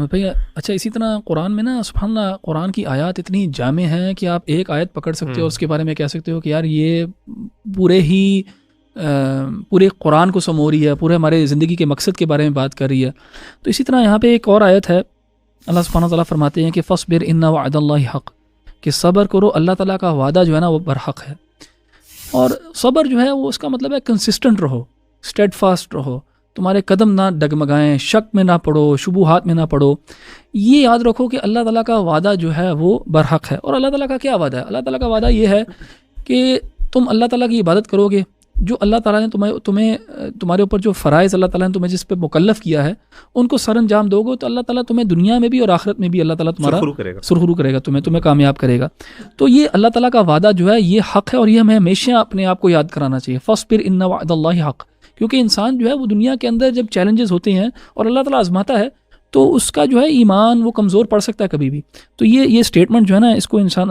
احمد بھائی. اچھا اسی طرح قرآن میں نا سبحان اللہ قرآن کی آیات اتنی جامع ہیں کہ آپ ایک آیت پکڑ سکتے ہو اور اس کے بارے میں کہہ سکتے ہو کہ یار یہ پورے قرآن کو سمو رہی ہے, پورے ہمارے زندگی کے مقصد کے بارے میں بات کر رہی ہے. تو اسی طرح یہاں پہ ایک اور آیت ہے, اللہ سبحانہ تعالیٰ فرماتے ہیں کہ فاصبر ان وعد اللہ حق, کہ صبر کرو, اللہ تعالیٰ کا وعدہ جو ہے نا وہ برحق ہے. اور صبر جو ہے وہ اس کا مطلب ہے کنسسٹنٹ رہو, اسٹیڈ فاسٹ رہو, تمہارے قدم نہ ڈگمگائیں, شک میں نہ پڑو, شبہات میں نہ پڑو. یہ یاد رکھو کہ اللہ تعالیٰ کا وعدہ جو ہے وہ برحق ہے. اور اللہ تعالیٰ کا کیا وعدہ ہے؟ اللہ تعالیٰ کا وعدہ یہ ہے کہ تم اللہ تعالیٰ کی عبادت کرو گے, جو اللہ تعالیٰ نے تمہارے اوپر جو فرائض اللہ تعالیٰ نے تمہیں جس پہ مکلف کیا ہے ان کو سر انجام دو گے تو اللہ تعالیٰ تمہیں دنیا میں بھی اور آخرت میں بھی اللہ تعالیٰ تمہارا سرخرو کرے گا, تمہیں کامیاب کرے گا. تو یہ اللہ تعالیٰ کا وعدہ جو ہے یہ حق ہے, اور یہ ہمیں ہمیشہ اپنے آپ کو یاد کرانا چاہیے. فاصبر ان وعد اللہ حق, کیونکہ انسان جو ہے وہ دنیا کے اندر جب چیلنجز ہوتے ہیں اور اللہ تعالیٰ آزماتا ہے تو اس کا جو ہے ایمان وہ کمزور پڑ سکتا ہے کبھی بھی. تو یہ اسٹیٹمنٹ جو ہے نا اس کو انسان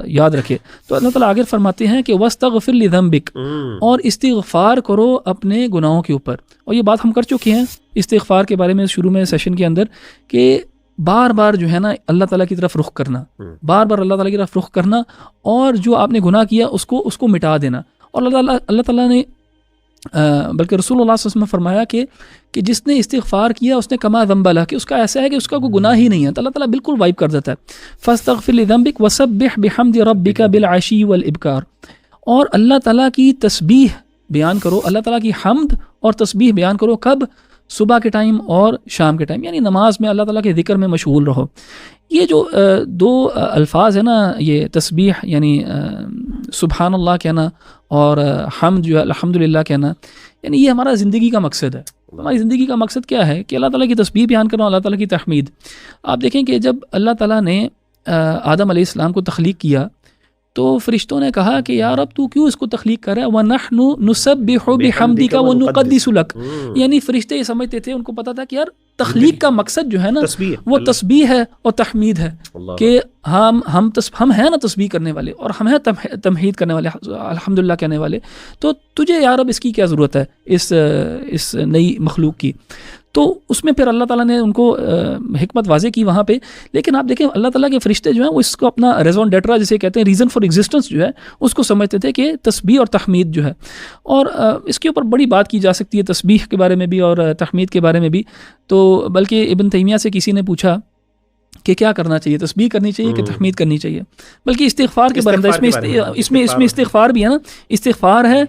یاد رکھے. تو اللہ تعالیٰ آگے فرماتے ہیں کہ وَاسْتَغْفِرْ لِذَنْبِكَ, اور استغفار کرو اپنے گناہوں کے اوپر. اور یہ بات ہم کر چکے ہیں استغفار کے بارے میں شروع میں سیشن کے اندر, کہ بار بار جو ہے نا اللہ تعالیٰ کی طرف رخ کرنا, بار بار اللہ تعالیٰ کی طرف رخ کرنا, اور جو آپ نے گناہ کیا اس کو مٹا دینا. اور اللہ تعالیٰ نے بلکہ رسول اللہ صلی اللہ علیہ وسلم نے فرمایا کہ جس نے استغفار کیا اس نے کما ذنب لہ, کہ اس کا ایسا ہے کہ اس کا کوئی گناہ ہی نہیں ہے, تو اللہ تعالیٰ بالکل وائپ کر دیتا ہے. فاستغفر لذنبک وسبح بحمد ربک بالعشی والابکار, اور اللہ تعالیٰ کی تسبیح بیان کرو, اللہ تعالیٰ کی حمد اور تسبیح بیان کرو. کب؟ صبح کے ٹائم اور شام کے ٹائم, یعنی نماز میں اللہ تعالیٰ کے ذکر میں مشغول رہو. یہ جو دو الفاظ ہیں نا, یہ تسبیح یعنی سبحان اللہ کہنا اور حمد جو ہے الحمدللہ کہنا, یعنی یہ ہمارا زندگی کا مقصد ہے. ہماری زندگی کا مقصد کیا ہے کہ اللہ تعالیٰ کی تسبیح بیان کرنا, اللہ تعالیٰ کی تحمید. آپ دیکھیں کہ جب اللہ تعالیٰ نے آدم علیہ السلام کو تخلیق کیا تو فرشتوں نے کہا کہ یار اب تو کیوں اس کو تخلیق کر رہا ہے, وَنَحْنُ نُسَبِّحُ بِحَمْدِكَ وَنُقَدِّسُ لَكَ, یعنی فرشتے یہ سمجھتے تھے, ان کو پتا تھا کہ یار تخلیق کا مقصد جو ہے نا وہ تسبیح ہے اور تحمید ہے, کہ ہم ہیں نا تسبیح کرنے والے, اور ہم ہیں تمہید کرنے والے, الحمدللہ کہنے والے. تو تجھے یار اب اس کی کیا ضرورت ہے اس نئی مخلوق کی. تو اس میں پھر اللہ تعالیٰ نے ان کو حکمت واضح کی وہاں پہ. لیکن آپ دیکھیں اللہ تعالیٰ کے فرشتے جو ہیں وہ اس کو اپنا ریزون ڈیٹرا جسے کہتے ہیں, ریزن فار ایگزسٹنس جو ہے, اس کو سمجھتے تھے کہ تسبیح اور تحمید جو ہے. اور اس کے اوپر بڑی بات کی جا سکتی ہے تسبیح کے بارے میں بھی اور تحمید کے بارے میں بھی. تو بلکہ ابن تیمیہ سے کسی نے پوچھا کہ کیا کرنا چاہیے, تسبیح کرنی چاہیے کہ تحمید کرنی چاہیے. بلکہ استغفار کے بارے میں اس میں استغفار بھی ہے نا, استغفار ہے,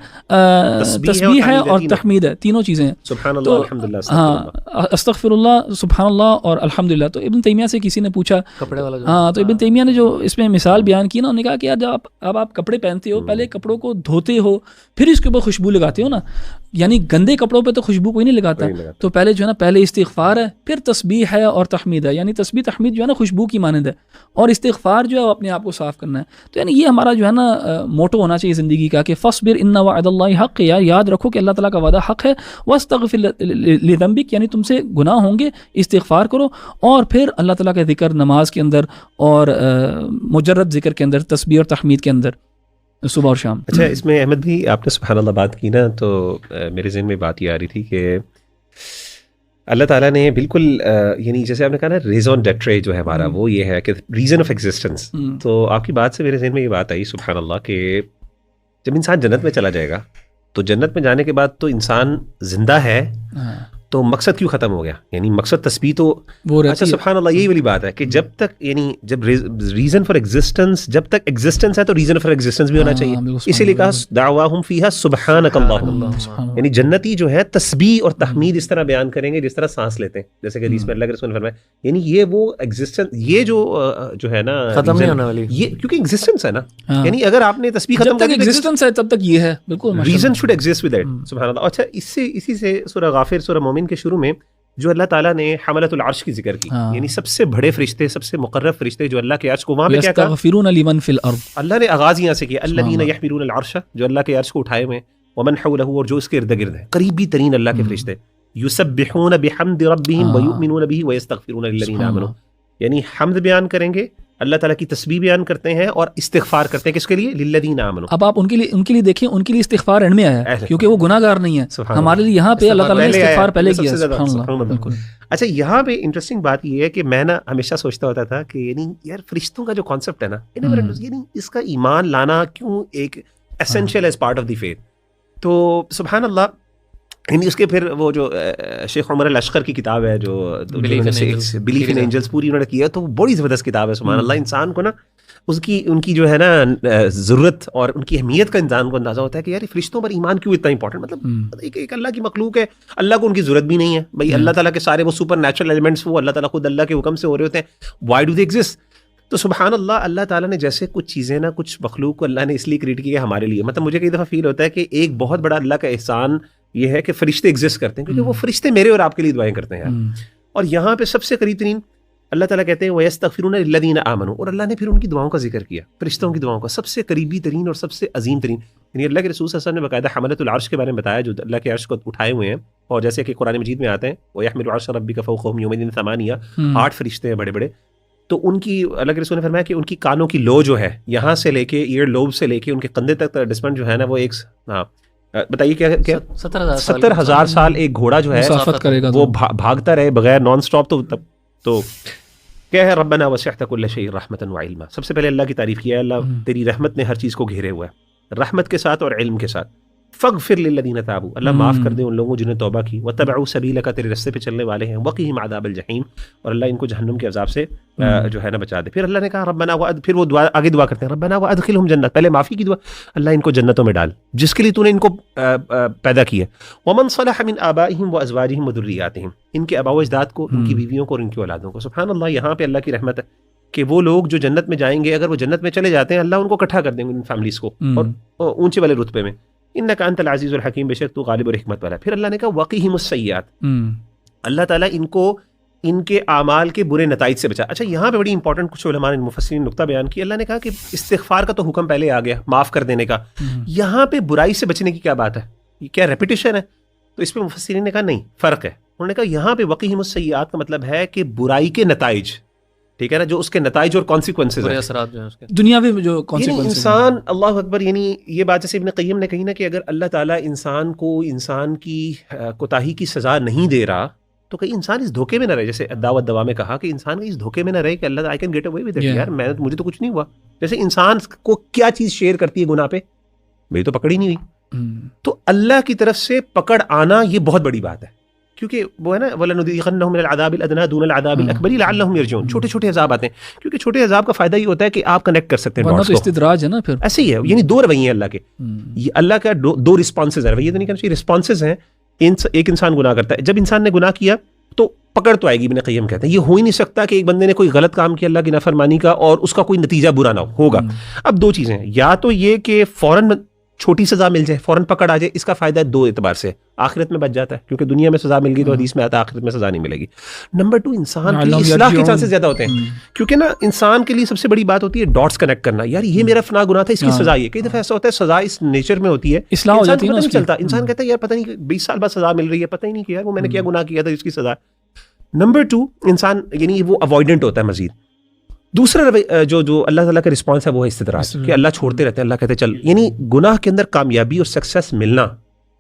تسبیح ہے اور تحمید ہے, تینوں چیزیں ہیں. سبحان اللہ الحمدللہ, ہاں استغفر اللہ سبحان اللہ اور الحمدللہ. تو ابن تیمیہ سے کسی نے پوچھا کپڑے والا, ہاں تو ابن تیمیہ نے جو اس میں مثال بیان کی نا, انہوں نے کہا کہ یار جب اب آپ کپڑے پہنتے ہو, پہلے کپڑوں کو دھوتے ہو, پھر اس کے اوپر خوشبو لگاتے ہو نا, یعنی گندے کپڑوں پہ تو خوشبو کوئی نہیں لگاتا. تو پہلے جو ہے نا پہلے استغفار ہے, پھر تسبیح ہے اور تحمید ہے, یعنی تسبیح تحمید جو ہے نا خوشبو کی مانند ہے, اور استغفار جو ہے وہ اپنے آپ کو صاف کرنا ہے. تو یعنی یہ ہمارا جو ہے نا موٹو ہونا چاہیے زندگی کا کہ فاصبر ان وعد اللہ حق, یاد رکھو کہ اللہ تعالیٰ کا وعدہ حق ہے. واستغفر لذنبک, یعنی تم سے گناہ ہوں گے, استغفار کرو, اور پھر اللہ تعالیٰ کا ذکر نماز کے اندر اور مجرد ذکر کے اندر, تسبیح اور تحمید کے اندر, صبح اور شام. اچھا اس میں احمد بھی آپ نے سبحان اللہ بات کی نا, تو میرے ذہن میں بات یہ آ رہی تھی کہ اللہ تعالیٰ نے بالکل یعنی جیسے آپ نے کہا نا ریزون ڈیٹرے جو ہے ہمارا وہ یہ ہے کہ ریزن آف ایگزسٹنس. تو آپ کی بات سے میرے ذہن میں یہ بات آئی سبحان اللہ کہ جب انسان جنت میں چلا جائے گا تو جنت میں جانے کے بعد تو انسان زندہ ہے, تو مقصد کیوں ختم ہو گیا؟ یعنی مقصد تسبیح تو اچھا سبحان اللہ یہی والی بات ہے کہ جب تک یعنی جب ریزن فار ایگزسٹنس, جب تک ایگزسٹنس ہے تو ریزن فار ایگزسٹنس بھی ہونا چاہیے. اسی لیے کہا دعواہم فیہا سبحانک اللہم, یعنی جنتی جو ہے تسبیح اور تحمید اس طرح بیان کریں گے جس طرح سانس لیتے ہیں, جیسے کہ حدیث میں اللہ کے رسول نے فرمایا. یعنی یہ وہ ایگزسٹنس, یہ جو ہے نا ختم نہیں ہونے والی, یہ کیونکہ ایگزسٹنس ہے نا, یعنی اگر آپ نے تسبیح ختم کر دی ایگزسٹنس ہے تب تک یہ ہے, بالکل reason should exist with it. سبحان اللہ. اچھا اسی سے سورہ غافر, سورہ مومن کے شروع میں جو اللہ تعالیٰ نے حملۃ العرش کی ذکر کی, یعنی سب سے بڑے فرشتے, سب سے مقرب فرشتے جو اللہ کے عرش کو, وہاں پہ کیا کہا, یستغفرون لمن فی الارض, اللہ نے آغاز یہاں سے کیا, الذین یحملون العرش, جو اللہ کے عرش کو اٹھائے ہوئے, ومن حولہ, اور جو اس کے ارد گرد ہے, قریبی ترین اللہ کے فرشتے, یسبحون بحمد ربہم ویؤمنون بہ ویستغفرون للذین آمنوا, یعنی حمد بیان کریں گے اللہ تعالیٰ کی تسبیح بیان کرتے ہیں اور استغفار کرتے ہیں. کس کے لیے؟ للذین آمنوا. اب آپ ان کے لیے دیکھیں، ان کے لیے استغفار اینڈ میں آیا ہے کیونکہ وہ گناہ گار نہیں ہے. ہمارے لیے یہاں پہ اللہ تعالیٰ نے استغفار پہلے کیا. سبحان اللہ. بالکل. اچھا یہاں پہ انٹرسٹنگ بات یہ ہے کہ میں نا ہمیشہ سوچتا ہوتا تھا کہ یعنی یار فرشتوں کا جو کانسیپٹ ہے نا، یعنی اس کا ایمان لانا کیوں ایک essential as part of the faith. تو سبحان اللہ، یعنی اس کے پھر وہ جو شیخ عمر الاشقر کی کتاب ہے جو بلیف ان اینجلز پوری انہوں نے کی ہے، تو وہ بڑی زبردست کتاب ہے. سبحان اللہ، انسان کو نا ان کی جو ہے نا ضرورت اور ان کی اہمیت کا انسان کو اندازہ ہوتا ہے کہ یار فرشتوں پر ایمان کیوں اتنا امپورٹنٹ. مطلب ایک اللہ کی مخلوق ہے، اللہ کو ان کی ضرورت بھی نہیں ہے بھائی. اللہ تعالیٰ کے سارے وہ سپر نیچرل ایلیمنٹس وہ اللہ تعالیٰ خود اللہ کے حکم سے ہو رہے ہوتے ہیں. Why do they exist? تو سبحان اللہ، اللہ تعالیٰ نے جیسے کچھ چیزیں نا، کچھ مخلوق کو اللہ نے اس لیے کریٹ کیا ہمارے لیے. مطلب مجھے کئی دفعہ فیل ہوتا ہے کہ ایک بہت بڑا اللہ کا احسان یہ ہے کہ فرشتے ایگزسٹ کرتے ہیں، کیونکہ وہ فرشتے میرے اور آپ کے لیے دعائیں کرتے ہیں. اور یہاں پہ سب سے قریب ترین اللہ تعالیٰ کہتے ہیں وَيَسْتَغْفِرُونَ لِلَّذِينَ آمَنُوا، اور اللہ نے پھر ان کی دعاؤں کا ذکر کیا، فرشتوں کی دعاؤں کا. سب سے قریبی ترین اور سب سے عظیم ترین، یعنی اللہ کے رسول صلی اللہ علیہ وسلم نے باقاعدہ حملۃ العرش کے بارے میں بتایا، جو اللہ کے عرش کو اٹھائے ہوئے ہیں. اور جیسے کہ قرآن مجید میں آتے ہیں وَيَحْمِلُ عَرْشَ رَبِّكَ فَوْقَهُمْ يَوْمَئِذٍ ثَمَانِيَةٌ، 8 فرشتے ہیں بڑے بڑے. تو ان کی اللہ کے رسول نے فرمایا کہ ان کی کانوں کی لو جو ہے یہاں سے لے کے ایئر لوب سے لے کے ان کے کندھے تک ڈسپینس جو ہے نا، وہ ایک بتائیے کیا 70,000 سال ایک گھوڑا جو ہے وہ بھاگتا رہے بغیر نان اسٹاپ. تو کیا ہے؟ ربنا وسعت كل شيء رحمة وعلما. سب سے پہلے اللہ کی تعریف کیا ہے. اللہ تیری رحمت نے ہر چیز کو گھیرے ہوا ہے، رحمت کے ساتھ اور علم کے ساتھ. فاغفر للذین تابوا، اللہ معاف کر دے ان لوگوں جنہیں توبہ کی. واتبعوا سبیلک، تیرے راستے پہ چلنے والے ہیں. وقہم عذاب الجحیم، اور اللہ ان کو جہنم کے عذاب سے جو ہے نا بچا دے. پھر اللہ نے کہا ربنا پھر وہ دعا آگے دعا کرتے ہیں ربنا وادخلہم جنت، پہلے معافی کی دعا، اللہ ان کو جنتوں میں ڈال جس کے لیے تو نے ان کو پیدا کیا. ومن صلح من آبائہم وازواجہم وذریاتہم، ان کے آباء و اجداد کو، ان کی بیویوں کو اور ان کی اولادوں کو. سبحان اللہ، یہاں پہ اللہ کی رحمت ہے کہ وہ لوگ جو جنت میں جائیں گے، اگر وہ جنت میں چلے جاتے ہیں اللہ ان کو اکٹھا کر دیں گے ان فیملیز کو اور اونچے والے رتبے میں. انک انت العزیز الحکیم، بے شک تو غالب اور حکمت والا. پھر اللہ نے کہا وقیہم السیئات، اللہ تعالیٰ ان کو ان کے اعمال کے برے نتائج سے بچا. اچھا یہاں پہ بڑی امپورٹنٹ کچھ علماء نے مفسرین نقطہ بیان کیا. اللہ نے کہا کہ استغفار کا تو حکم پہلے آ گیا، معاف کر دینے کا. یہاں پہ برائی سے بچنے کی کیا بات ہے؟ یہ کیا ریپیٹیشن ہے؟ تو اس پہ مفسرین نے کہا نہیں، فرق ہے. انہوں نے کہا یہاں پہ وقیہم السیئات کا مطلب ہے کہ برائی کے نتائج، ٹھیک ہے نا، جو اس کے نتائج اور کانسیکوینسز ہیں، اثرات جو ہیں اس کے دنیا میں جو کانسیکوینسز. انسان اللہ اکبر، یعنی یہ بات جیسے ابن قیم نے کہی نا کہ اگر اللہ تعالیٰ انسان کو انسان کی کوتاہی کی سزا نہیں دے رہا تو کہیں انسان اس دھوکے میں نہ رہے. جیسے دعوت دوا میں کہا کہ انسان اس دھوکے میں نہ رہے کہ اللہ I can get away with it, یار مجھے تو کچھ نہیں ہوا. جیسے انسان کو کیا چیز شیئر کرتی ہے گناہ پہ، میری تو پکڑ ہی نہیں ہوئی. تو اللہ کی طرف سے پکڑ آنا یہ بہت بڑی بات ہے، کیونکہ وہ ہے نا وَلَنُذِيقَنَّهُم مِّنَ الْعَذَابِ الْأَدْنَىٰ دُونَ الْعَذَابِ الْأَكْبَرِ لَعَلَّهُمْ يَرْجِعُونَ. چھوٹے چھوٹے عذاب آتے ہیں، کیونکہ چھوٹے عذاب کا فائدہ یہ ہوتا ہے کہ آپ کنیکٹ کر سکتے ہیں ورنہ تو استدراج ہے نا. پھر ایسے ہی ہے، یعنی دو رویے ہیں اللہ کے. یہ اللہ کا دو رسپانسز ہیں، رویے تو نہیں کرنا چاہیے، رسپانسز ہیں. ایک انسان گناہ کرتا ہے، جب انسان نے گناہ کیا تو پکڑ تو آئے گی. ابن قیم کہتے ہیں یہ ہو ہی نہیں سکتا کہ ایک بندے نے کوئی غلط کام کیا اللہ کی نافرمانی کا اور اس کا کوئی نتیجہ برا نہ ہوگا. اب دو چیزیں ہیں، یا تو یہ کہ فوراً چھوٹی سزا مل جائے، فوراً پکڑ آ جائے. اس کا فائدہ ہے دو اعتبار سے، آخرت میں بچ جاتا ہے کیونکہ دنیا میں سزا مل گئی تو حدیث میں آتا ہے آخرت میں سزا نہیں ملے گی. نمبر 2، انسان کی اصلاح کے چانسز زیادہ ہوتے ہیں، کیونکہ نا انسان کے لیے سب سے بڑی بات ہوتی ہے ڈاٹس کنیکٹ کرنا. یار یہ میرا فلاں گناہ تھا، اس کی سزا یہ. کئی دفعہ ایسا ہوتا ہے سزا اس نیچر میں ہوتی ہے، اصلاح ہو جاتی ہے، نہیں چلتا. انسان کہتا ہے یار پتہ نہیں 20 سال بعد سزا مل رہی ہے، پتہ ہی نہیں کہ یار وہ میں نے کیا گناہ کیا تھا جس کی سزا. نمبر 2، انسان یعنی وہ اوائڈنٹ ہوتا ہے مزید. دوسرا جو اللہ تعالیٰ کا رسپانس ہے وہ ہے استدراج، کہ اللہ چھوڑتے رہتے ہیں. اللہ کہتے ہیں چل، یعنی گناہ کے اندر کامیابی اور سکسیس ملنا،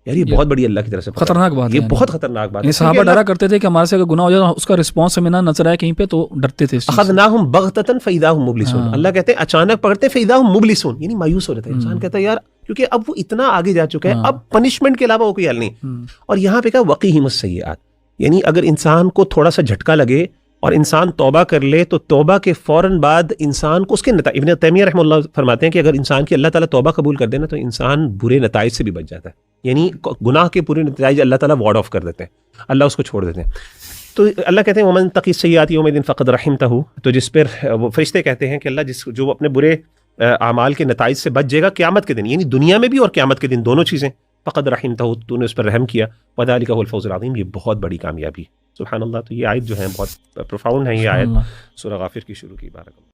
یار یہ بہت بڑی اللہ کی طرف سے خطرناک بات ہے. یہ بہت خطرناک بات ہے. صحابہ ڈرا کرتے تھے کہ ہمارے سے اگر گناہ ہو جائے اس کا رسپانس ہمیں نہ نظر آئے کہیں پہ تو ڈرتے تھے. اخذناہم بغتۃ فاذا ہم مبلسون، اللہ کہتے ہیں اچانک پکڑتے فاذا ہم مبلسون، یعنی مایوس ہو جاتے ہیں. انسان کہتا ہے یار کیونکہ اب وہ اتنا آگے جا چکا ہے، اب پنشمنٹ کے علاوہ وہ کوئی حل نہیں. اور یہاں پہ کہا وقیہم السیئات، یعنی اگر انسان کو تھوڑا سا جھٹکا لگے اور انسان توبہ کر لے تو توبہ کے فوراً بعد انسان کو اس کے نتائج، ابن تیمیہ رحمہ اللہ فرماتے ہیں کہ اگر انسان کی اللہ تعالیٰ توبہ قبول کر دینا تو انسان برے نتائج سے بھی بچ جاتا ہے. یعنی گناہ کے برے نتائج اللہ تعالیٰ وارڈ آف کر دیتے ہیں، اللہ اس کو چھوڑ دیتے ہیں. تو اللہ کہتے ہیں ومن تقی السیئات یومئذ فقد رحمتہ، تو جس پر وہ فرشتے کہتے ہیں کہ اللہ جو اپنے برے اعمال کے نتائج سے بچ جائے گا قیامت کے دن، یعنی دنیا میں بھی اور قیامت کے دن دونوں چیزیں، فقد رحمتہ، تو نے اس پر رحم کیا، وذالک هو الفوز العظیم، یہ بہت بڑی کامیابی. سبحان اللہ. تو یہ آیت جو ہے بہت پروفاؤنڈ ہے. یہ آیت سورہ غافر کی شروع کی. بارک اللہ.